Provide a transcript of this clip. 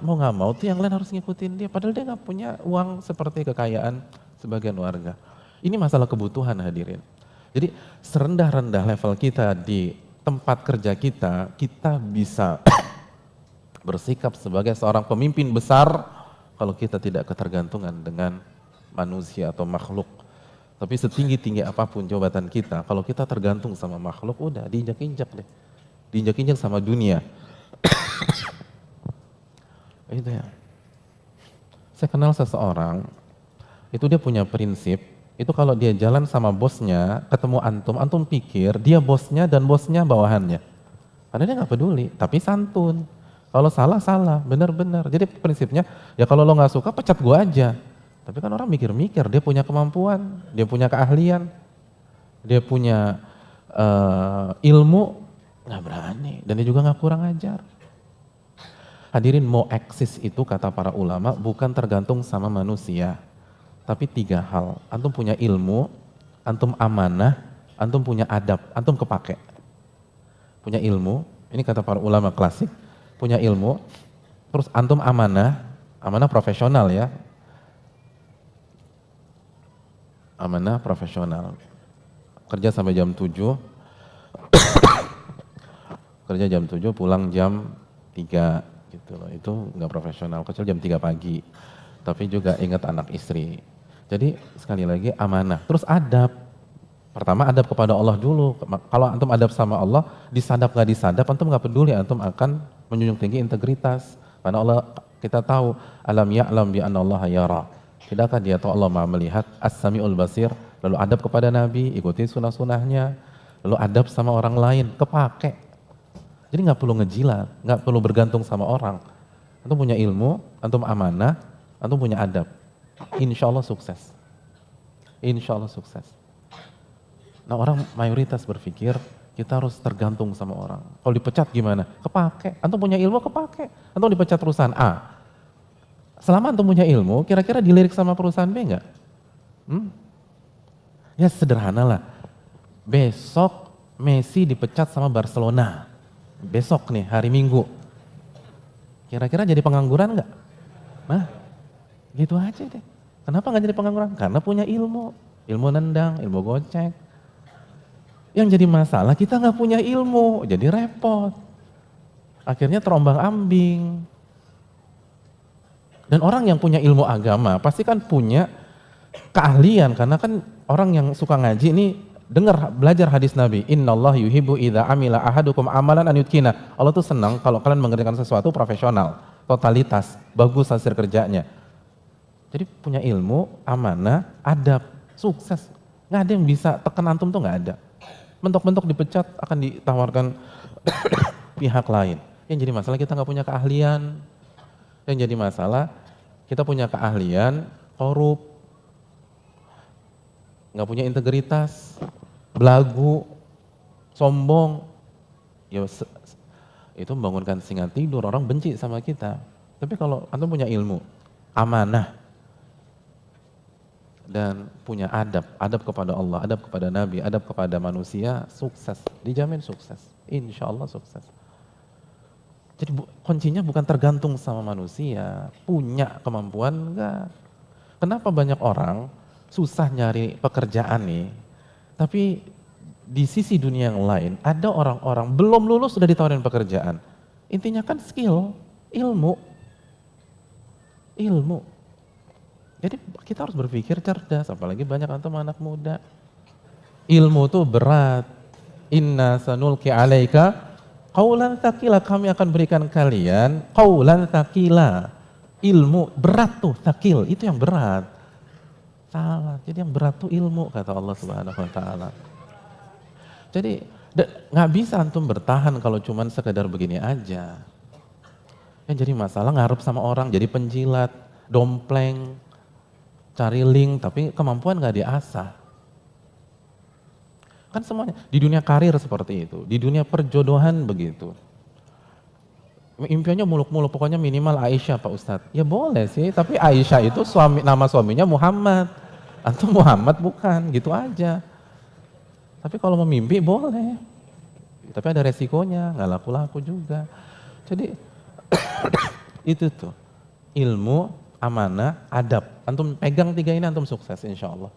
mau nggak mau tuh yang lain harus ngikutin dia. Padahal dia nggak punya uang seperti kekayaan sebagian warga. Ini masalah kebutuhan hadirin. Jadi serendah-rendah level kita di tempat kerja kita, kita bisa bersikap sebagai seorang pemimpin besar kalau kita tidak ketergantungan dengan manusia atau makhluk. Tapi setinggi-tinggi apapun jabatan kita, kalau kita tergantung sama makhluk, udah diinjak-injak deh. Diinjak-injak sama dunia. Itu ya. Saya kenal seseorang, itu dia punya prinsip, itu kalau dia jalan sama bosnya, ketemu antum, antum pikir dia bosnya dan bosnya bawahannya. Karena dia nggak peduli, tapi santun. Kalau salah, salah, benar-benar. Jadi prinsipnya, ya kalau lo nggak suka, pecat gua aja. Tapi kan orang mikir-mikir, dia punya kemampuan, dia punya keahlian, dia punya ilmu, nggak berani. Dan dia juga nggak kurang ajar. Hadirin, mau eksis itu kata para ulama bukan tergantung sama manusia. Tapi 3 hal, antum punya ilmu, antum amanah, antum punya adab, antum kepake. Punya ilmu, ini kata para ulama klasik, punya ilmu, terus antum amanah, amanah profesional ya. Amanah profesional. Kerja sampai jam 7, kerja jam 7, pulang jam 3 gitu loh. Itu enggak profesional, kecuali jam 3 pagi. Tapi juga ingat anak istri. Jadi sekali lagi amanah. Terus adab. Pertama adab kepada Allah dulu. Kalau antum adab sama Allah, disadap nggak disadap, antum nggak peduli, antum akan menjunjung tinggi integritas. Karena Allah, kita tahu, alam ya'lam bi anna Allah yara. Tidakkah dia tahu Allah Maha melihat, as-sami'ul basir. Lalu adab kepada Nabi, ikuti sunnah-sunnahnya. Lalu adab sama orang lain, kepake. Jadi nggak perlu ngejilat, nggak perlu bergantung sama orang. Antum punya ilmu, antum amanah, antum punya adab. Insya Allah sukses. Insya Allah sukses. Nah orang mayoritas berpikir kita harus tergantung sama orang. Kalau dipecat gimana? Kepake. Antum punya ilmu kepake. Antum dipecat perusahaan A. Selama antum punya ilmu, kira-kira dilirik sama perusahaan B enggak? Ya sederhana lah. Besok Messi dipecat sama Barcelona. Besok nih hari Minggu. Kira-kira jadi pengangguran enggak? Nah, gitu aja deh. Kenapa nggak jadi pengangguran? Karena punya ilmu. Ilmu nendang, ilmu gocek. Yang jadi masalah kita nggak punya ilmu, jadi repot. Akhirnya terombang ambing. Dan orang yang punya ilmu agama pasti kan punya keahlian. Karena kan orang yang suka ngaji ini dengar, belajar hadis Nabi. Innallaha yuhibbu idza amila ahadukum amalan an yutkina. Allah tuh senang kalau kalian mengerjakan sesuatu profesional, totalitas, bagus hasil kerjanya. Jadi punya ilmu, amanah, adab, sukses. Nggak ada yang bisa tekan antum tuh nggak ada. Mentok-mentok dipecat akan ditawarkan pihak lain. Yang jadi masalah kita nggak punya keahlian. Yang jadi masalah kita punya keahlian, korup, nggak punya integritas, belagu, sombong. Ya itu membangunkan singa tidur, orang benci sama kita. Tapi kalau antum punya ilmu, amanah, dan punya adab, adab kepada Allah, adab kepada Nabi, adab kepada manusia, sukses, dijamin sukses, insya Allah sukses. Jadi kuncinya bukan tergantung sama manusia, punya kemampuan enggak. Kenapa banyak orang susah nyari pekerjaan nih, tapi di sisi dunia yang lain ada orang-orang belum lulus sudah ditawarin pekerjaan. Intinya kan skill, ilmu. Jadi kita harus berpikir cerdas, apalagi banyak antum anak muda. Ilmu tuh berat. Inna sanulki alaika qaulan tsaqila, kami akan berikan kalian qaulan tsaqila. Ilmu berat tuh, tsaqil, itu yang berat. Salah. Jadi yang berat tuh ilmu kata Allah Subhanahu wa taala. Jadi nggak bisa antum bertahan kalau cuman sekedar begini aja. Yang jadi masalah ngarep sama orang, jadi penjilat, dompleng, cari link, tapi kemampuan nggak diasah. Kan semuanya, di dunia karir seperti itu, di dunia perjodohan begitu. Impiannya muluk-muluk, pokoknya minimal Aisyah Pak Ustadz. Ya boleh sih, tapi Aisyah itu nama suaminya Muhammad. Antum Muhammad bukan, gitu aja. Tapi kalau mau mimpi boleh. Tapi ada resikonya, nggak laku-laku juga. Jadi Itu tuh ilmu, amanah, adab. Antum pegang 3 ini antum sukses insya Allah.